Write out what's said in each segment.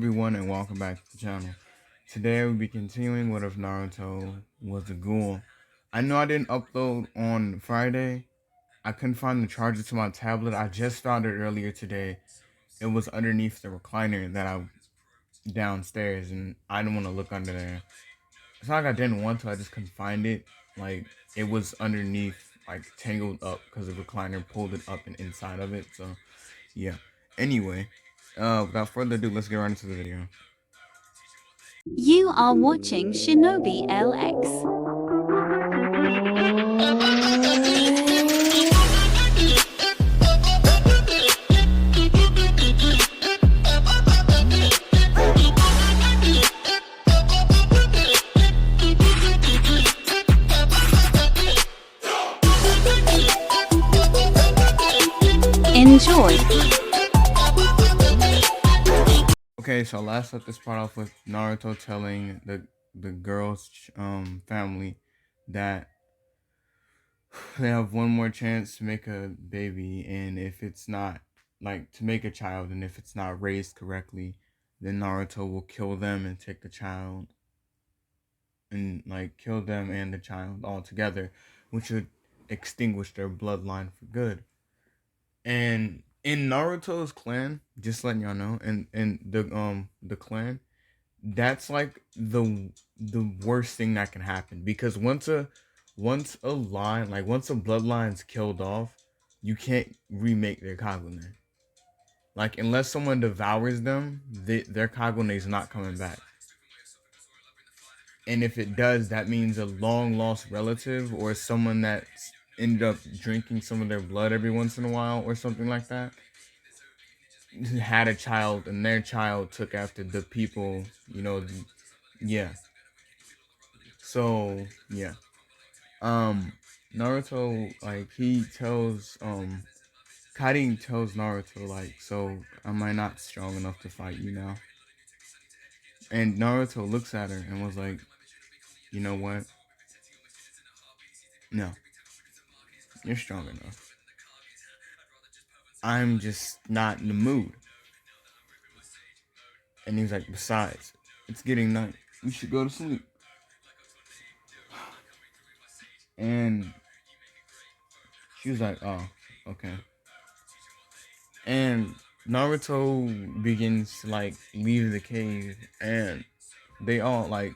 Everyone and welcome back to the channel. Today we'll be continuing with if Naruto was a ghoul. I know I didn't upload on Friday. I couldn't find the charger to my tablet. I just found it earlier today. It was underneath the recliner that I downstairs and I didn't want to look under there. It's not like I didn't want to, I just couldn't find it. Like it was underneath, like tangled up because the recliner pulled it up and inside of it. So yeah. Anyway, without further ado, let's get right into the video. You are watching Shinobi LX. Enjoy. Okay, so last let this part off with Naruto telling the girl's family that they have one more chance to make a baby, and if it's not like to make a child, and if it's not raised correctly, then Naruto will kill them and take the child, and like kill them and the child all together, which would extinguish their bloodline for good. And in Naruto's clan, just letting y'all know, and the clan, that's like the worst thing that can happen, because once a line, like once a bloodline's killed off, you can't remake their Kagune. Like unless someone devours them, their Kagune is not coming back. And if it does, that means a long lost relative or someone that ended up drinking some of their blood every once in a while or something like that had a child, and their child took after the people, yeah. So yeah, Naruto, like he tells Karin tells Naruto, like, so am I not strong enough to fight you now? And Naruto looks at her and was like, you know what, no, you're strong enough, I'm just not in the mood. And he's like, besides, it's getting night, we should go to sleep. And she was like, oh, okay. And Naruto begins to like leave the cave, and they all like,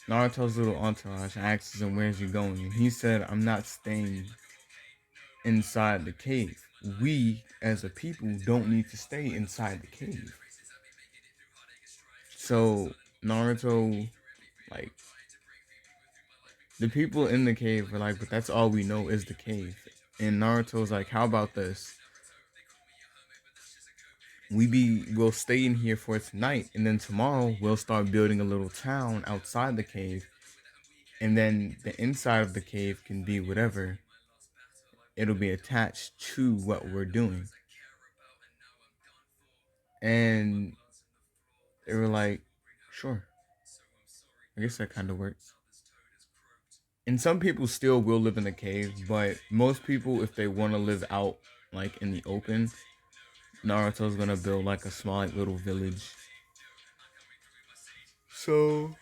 Naruto's little entourage asks him, where's he going? And he said, I'm not staying inside the cave. We as a people don't need to stay inside the cave. So Naruto, like, the people in the cave were like, but that's all we know is the cave. And Naruto's like, how about this? We'll stay in here for tonight, and then tomorrow we'll start building a little town outside the cave, and then the inside of the cave can be whatever. It'll be attached to what we're doing. And they were like, sure, I guess that kind of works. And some people still will live in the cave, but most people, if they want to live out like in the open, Naruto's gonna build like a small, like, little village. So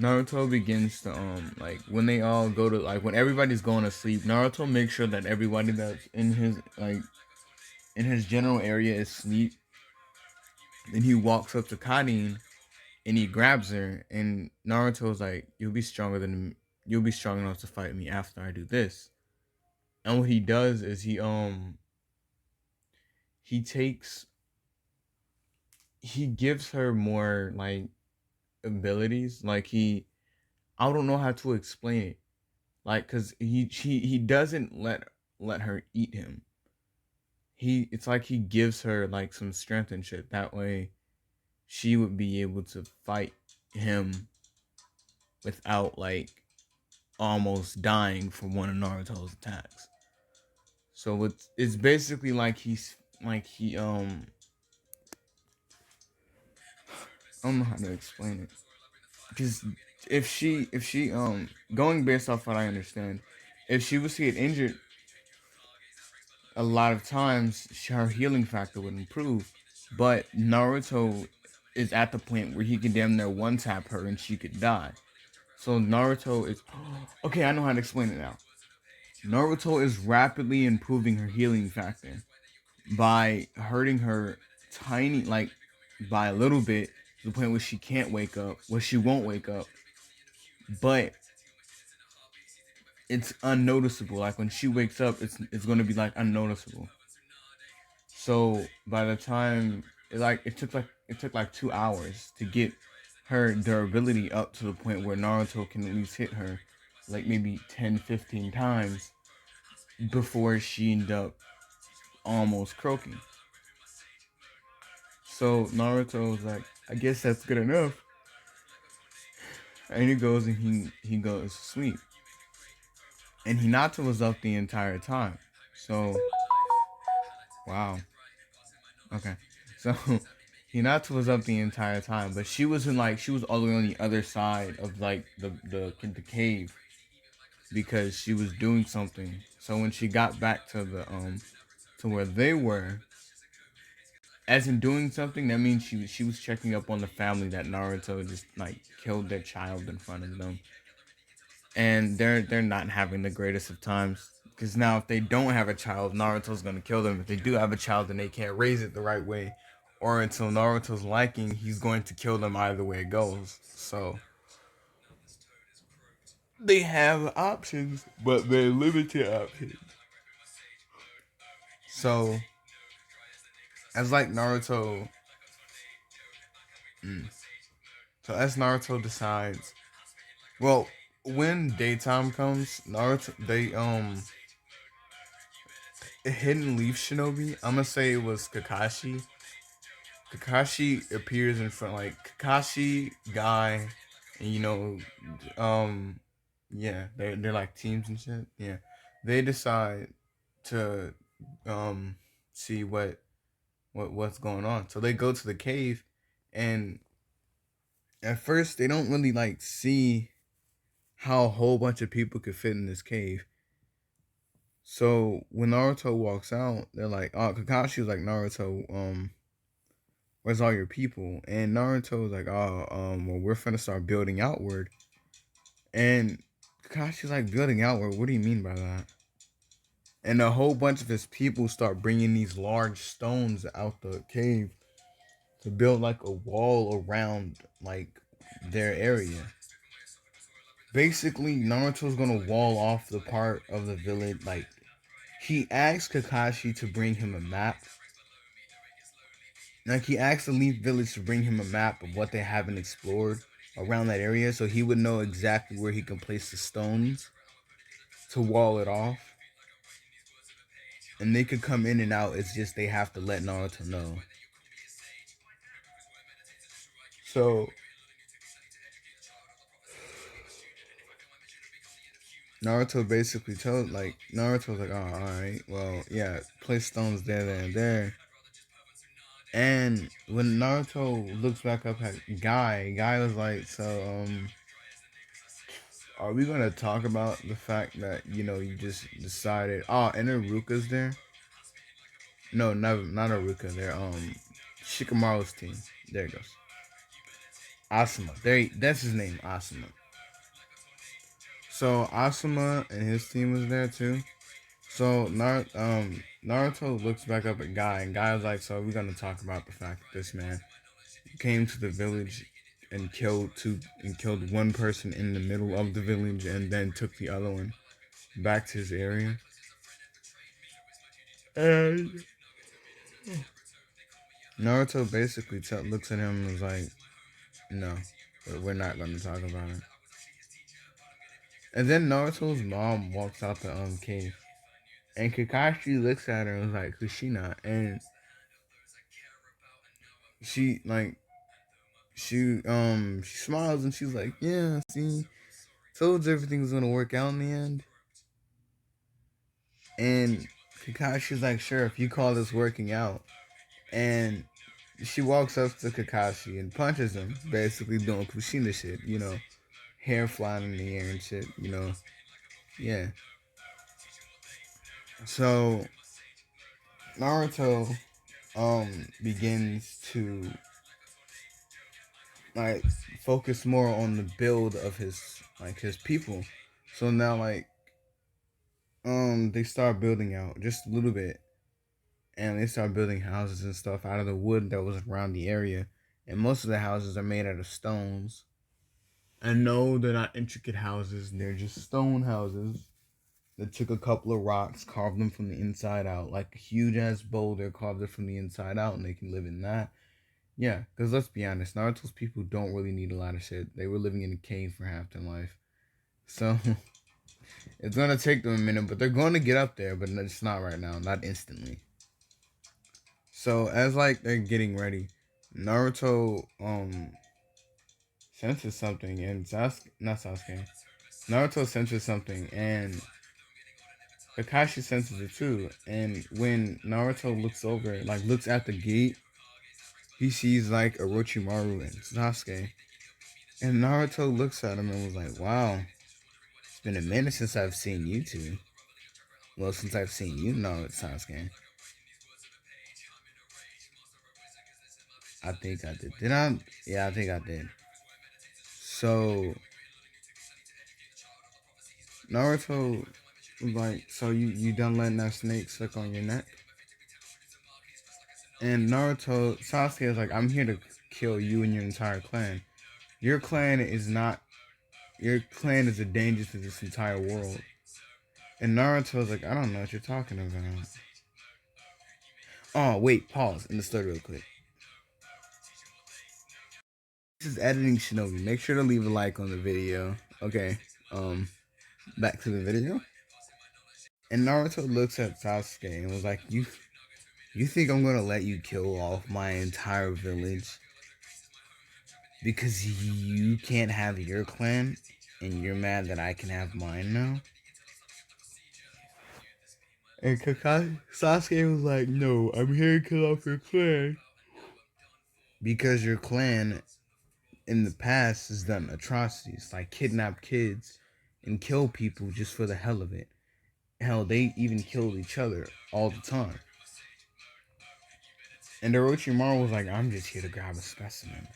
Naruto begins to like, when they all go to, like, when everybody's going to sleep, Naruto makes sure that everybody that's in his, like, in his general area is asleep. Then he walks up to Karin and he grabs her, and Naruto's like, you'll be strong enough to fight me after I do this. And what he does is he gives her more like abilities. Like I don't know how to explain it. Like, cause he doesn't let her eat him. It's like he gives her like some strength and shit. That way she would be able to fight him without like almost dying from one of Naruto's attacks. So it's basically like he I don't know how to explain it. Because if she going based off what I understand, if she was to get injured, a lot of times her healing factor would improve. But Naruto is at the point where he can damn near one tap her and she could die. So Naruto is okay. I know how to explain it now. Naruto is rapidly improving her healing factor by hurting her tiny, like by a little bit, to the point where she can't wake up, where she won't wake up, but it's unnoticeable. Like when she wakes up, it's gonna be like unnoticeable. So by the time it took like 2 hours to get her durability up to the point where Naruto can at least hit her like maybe 10, 15 times before she ended up almost croaking. So Naruto was like, I guess that's good enough. And he goes and he goes to sleep. And Hinata was up the entire time. So wow. Okay. So Hinata was up the entire time, but she was all the way on the other side of like the cave because she was doing something. So when she got back to where they were, as in doing something, that means she was checking up on the family that Naruto just like killed their child in front of them, and they're not having the greatest of times. Because now, if they don't have a child, Naruto's gonna kill them. If they do have a child, then they can't raise it the right way, or until Naruto's liking, he's going to kill them either way it goes. So they have options, but they're limited options. So as like Naruto, mm, so as Naruto decides, well, when daytime comes, Naruto they a hidden leaf shinobi. I'm gonna say it was Kakashi. Kakashi appears in front, like Kakashi, Guy, and um, yeah, they're like teams and shit. Yeah, they decide to um see what's going on. So they go to the cave, and at first they don't really like see how a whole bunch of people could fit in this cave. So when Naruto walks out, they're like, "Oh, Kakashi was like Naruto, where's all your people?" And Naruto was like, "Oh, well, we're finna start building outward." And Kakashi's like, "Building outward? What do you mean by that?" And a whole bunch of his people start bringing these large stones out the cave to build like a wall around like their area. Basically, Naruto's gonna wall off the part of the village. Like he asked Kakashi to bring him a map. Like he asked the Leaf Village to bring him a map of what they haven't explored around that area, so he would know exactly where he can place the stones to wall it off. And they could come in and out. It's just they have to let Naruto know. So Naruto basically told like Naruto's like, oh, all right, well, yeah, place stones there, there, and there. And when Naruto looks back up at Guy was like, so are we gonna talk about the fact that you just decided? Oh, and Iruka's there. No, not Aruka. They're Shikamaru's team. There it goes. Asuma. That's his name, Asuma. So Asuma and his team was there too. So Naruto looks back up at Guy, and Guy was like, "So we're gonna talk about the fact that this man came to the village and killed one person in the middle of the village, and then took the other one back to his area." And Naruto basically looks at him and is like, "No, we're not going to talk about it." And then Naruto's mom walks out the cave, and Kakashi looks at her and is like, "Kushina," and she like she smiles and she's like, "Yeah, see, told you everything was gonna work out in the end." And Kakashi's like, "Sure, if you call this working out." And she walks up to Kakashi and punches him, basically doing Kushina shit, hair flying in the air and shit. Yeah. So Naruto begins to like focus more on the build of his people. So now they start building out just a little bit, and they start building houses and stuff out of the wood that was around the area. And most of the houses are made out of stones. And no, they're not intricate houses, they're just stone houses. They took a couple of rocks, carved them from the inside out, like a huge ass boulder, carved it from the inside out, and they can live in that. Yeah, because let's be honest, Naruto's people don't really need a lot of shit. They were living in a cave for half their life. So it's gonna take them a minute, but they're going to get up there, but it's not right now, not instantly. So as they're getting ready, Naruto senses something, and Sasuke, not Sasuke, Naruto senses something, and Kakashi senses it too. And when Naruto looks over, looks at the gate, he sees Orochimaru and Sasuke. And Naruto looks at him and was like, "Wow, it's been a minute since I've seen you two. Well, since I've seen you, no, Sasuke. I think I did. Did I? Yeah, I think I did. So Naruto was like, so you done letting that snake suck on your neck? And Sasuke is like, I'm here to kill you and your entire clan. Your clan is not. Your clan is a danger to this entire world." And Naruto's like, I don't know what you're talking about. Oh, wait, pause in the story real quick. This is editing Shinobi. Make sure to leave a like on the video. Okay, back to the video. And Naruto looks at Sasuke and was like, You think I'm gonna let you kill off my entire village because you can't have your clan and you're mad that I can have mine now? And Sasuke was like, No, I'm here to kill off your clan because your clan in the past has done atrocities like kidnap kids and kill people just for the hell of it. Hell, they even killed each other all the time. And Orochimaru was like, I'm just here to grab a specimen.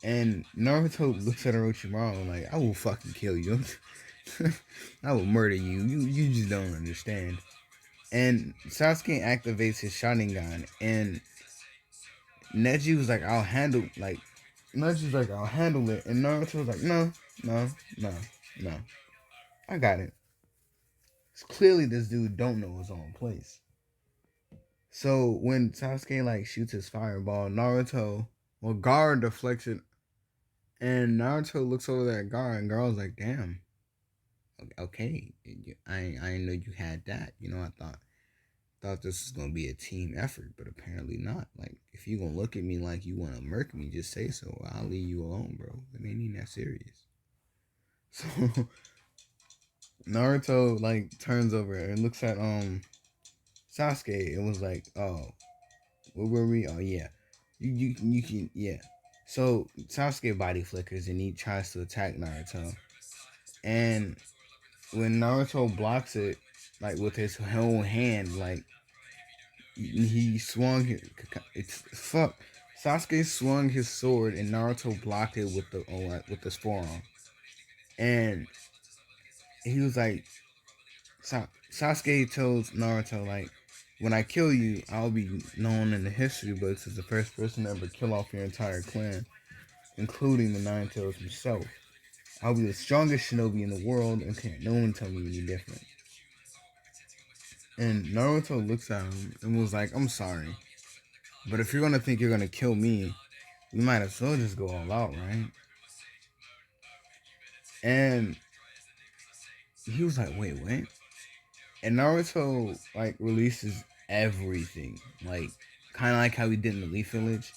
And Naruto looks at Orochimaru like, I will fucking kill you. I will murder you. You just don't understand. And Sasuke activates his Sharingan, and Neji was like, Neji's like, I'll handle it. And Naruto was like, no, no, no, no. I got it. Clearly this dude don't know his own place. So when Sasuke shoots his fireball, Gaara deflects it, and Naruto looks over there at Gaara, and Gaara's like, "Damn, okay, I didn't know you had that. I thought this was gonna be a team effort, but apparently not. Like, if you gonna look at me like you wanna murk me, just say so. I'll leave you alone, bro. It ain't even that serious." So Naruto turns over and looks at Sasuke and was like, "Oh, where were we? Oh yeah, you can yeah." So Sasuke body flickers and he tries to attack Naruto, and when Naruto blocks it with his whole hand, he swung his, it's fuck. Sasuke swung his sword and Naruto blocked it with his forearm, and he was like, Sasuke tells Naruto when I kill you, I'll be known in the history books as the first person to ever kill off your entire clan, including the Nine Tails himself. I'll be the strongest shinobi in the world, and can't no one tell me any different. And Naruto looks at him and was like, I'm sorry, but if you're gonna think you're gonna kill me, you might as well just go all out, right? And he was like, wait, what? And Naruto releases everything, kind of like how he did in the Leaf Village.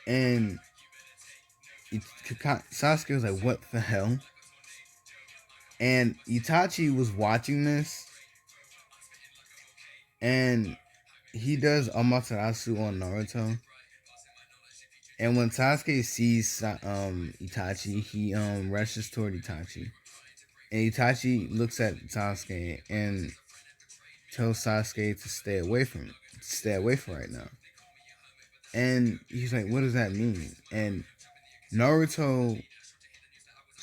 And Sasuke was like, what the hell? And Itachi was watching this, and he does Amaterasu on Naruto. And when Sasuke sees Itachi, he rushes toward Itachi. And Itachi looks at Sasuke, and tells Sasuke to stay away from right now. And he's like, what does that mean? And Naruto's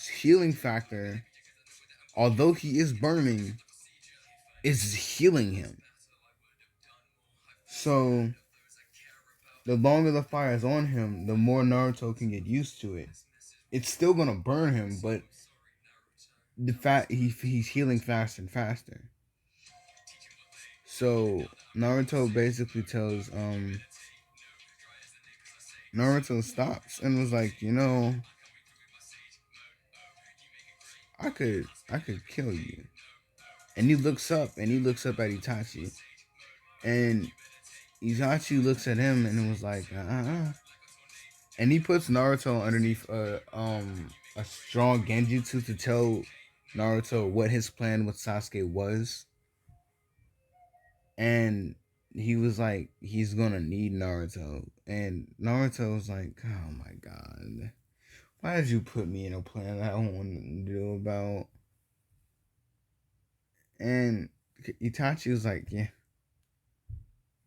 healing factor, although he is burning, is healing him. So the longer the fire is on him, the more Naruto can get used to it. It's still gonna burn him, but the fact he's healing faster and faster. So Naruto basically tells Naruto stops and was like, I could kill you. And he looks up at Itachi, and Itachi looks at him and was like, and he puts Naruto underneath a strong genjutsu to tell Naruto what his plan with Sasuke was, and he was like, he's gonna need Naruto, and Naruto was like, oh my god, why did you put me in a plan I don't want to do about? And Itachi was like, yeah,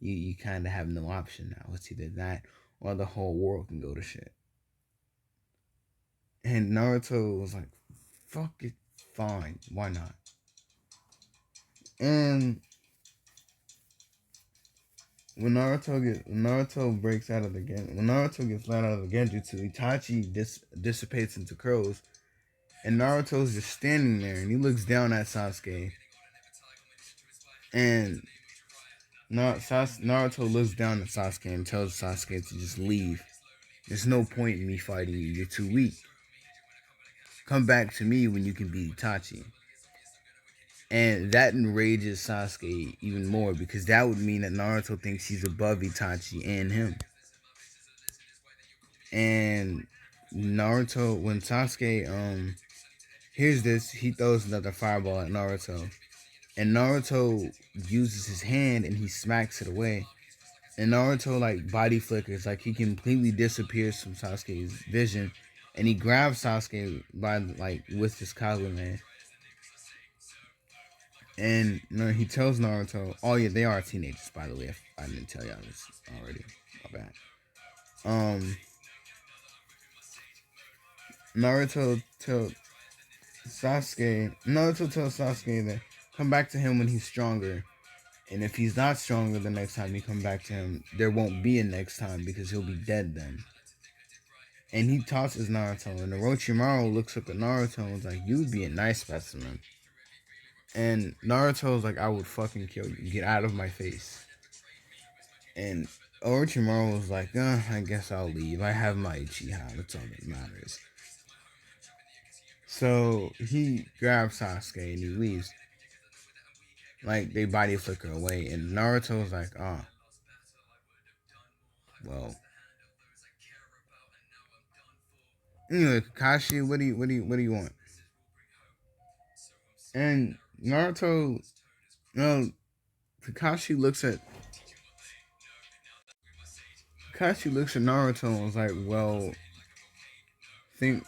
you kind of have no option now. It's either that or the whole world can go to shit. And Naruto was like, fuck it, fine, why not? And when Naruto breaks out of the gen when Naruto gets let out of the genjutsu, Itachi dissipates into crows, and Naruto's just standing there, and he looks down at Sasuke, and Naruto looks down at Sasuke and tells Sasuke to just leave. There's no point in me fighting you. You're too weak. Come back to me when you can beat Itachi. And that enrages Sasuke even more because that would mean that Naruto thinks he's above Itachi and him. And Naruto, when Sasuke hears this, he throws another fireball at Naruto. And Naruto uses his hand and he smacks it away. And Naruto like body flickers, like he completely disappears from Sasuke's vision. And he grabs Sasuke by like with his Kagome. And he tells Naruto, oh yeah, they are teenagers, by the way. If I didn't tell y'all this already. My bad. Naruto tells Sasuke that come back to him when he's stronger. And if he's not stronger the next time you come back to him, there won't be a next time because he'll be dead then. And he tosses Naruto, and Orochimaru looks up at Naruto and was like, you would be a nice specimen. And Naruto's like, I would fucking kill you. Get out of my face. And Orochimaru was like, I guess I'll leave. I have my Uchiha. That's all that matters. So he grabs Sasuke and he leaves. Like, they body flicker away. And Naruto's like, well. Anyway, Kakashi, what do you want? And no, Kakashi looks at Naruto and was like, well, think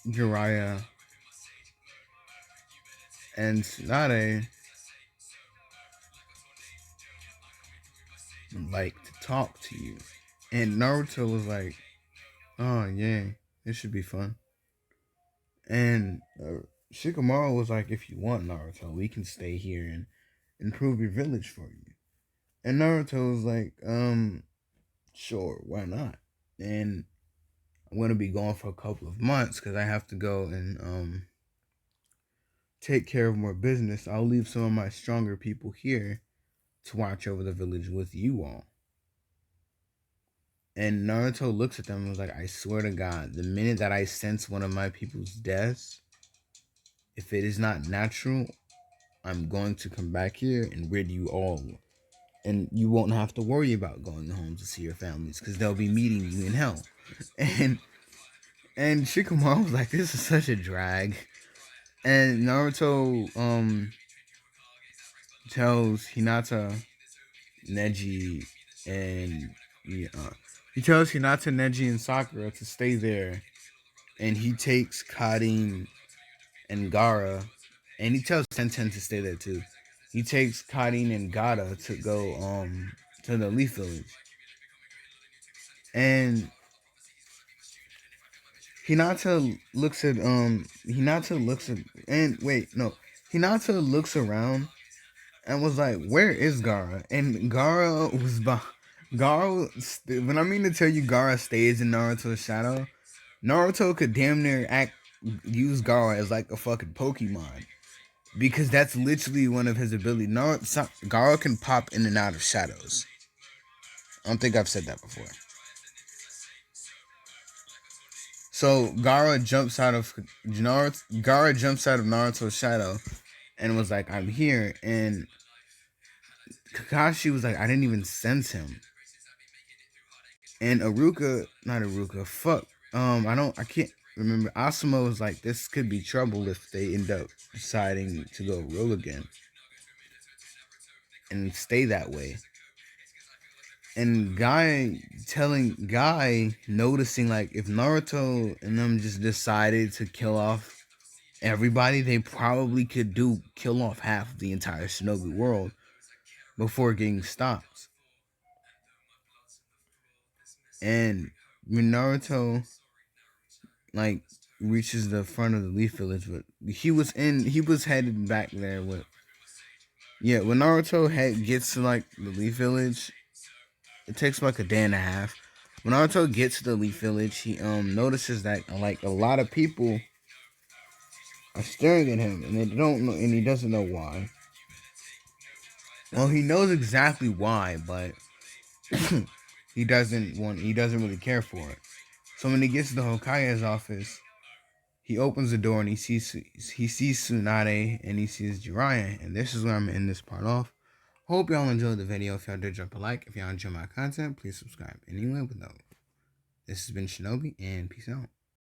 Jiraiya and Tsunade like to talk to you. And Naruto was like, oh yeah, this should be fun. And Shikamaru was like, if you want Naruto, we can stay here and improve your village for you. And Naruto was like, sure, why not? And I'm gonna be gone for a couple of months because I have to go and take care of more business. I'll leave some of my stronger people here to watch over the village with you all. And Naruto looks at them and was like, I swear to God, the minute that I sense one of my people's deaths, if it is not natural, I'm going to come back here and rid you all. And you won't have to worry about going home to see your families because they'll be meeting you in hell. And Shikamaru was like, this is such a drag. And Naruto tells Hinata, Neji, and he tells Hinata, Neji, and Sakura to stay there, and he takes Karin and Gara, and he tells Tenten to stay there too. he takes Karin and Gata to go to the Leaf Village, and Hinata looks at and wait no Hinata looks around and was like, "Where is Gara?" And Gara was by When I mean to tell you, Gara stays in Naruto's shadow. Naruto could damn near use Gara as like a fucking Pokemon because that's literally one of his abilities. Gara can pop in and out of shadows. I don't think I've said that before. So Gara jumps out of Naruto's shadow and was like, "I'm here." And Kakashi was like, "I didn't even sense him." And not Aruka, fuck. I can't remember. Asuma was like, "This could be trouble if they end up deciding to go rogue again and stay that way." And Guy noticing like if Naruto and them just decided to kill off everybody, they probably could kill off half of the entire Shinobi world before getting stopped. And when Naruto like reaches the front of the Leaf Village, but he was headed back there with when gets to like the Leaf Village, it takes like a day and a half. When Naruto gets to the Leaf Village, he notices that like a lot of people are staring at him, and they don't know, and he doesn't know why. Well, he knows exactly why, but he doesn't really care for it. So when he gets to the Hokage's office, he opens the door and he sees Tsunade and he sees Jiraiya, and this is where I'm gonna end this part off. Hope y'all enjoyed the video. If y'all did, drop a like. If y'all enjoy my content, please subscribe. Anyway, with no, this has been Shinobi, and peace out.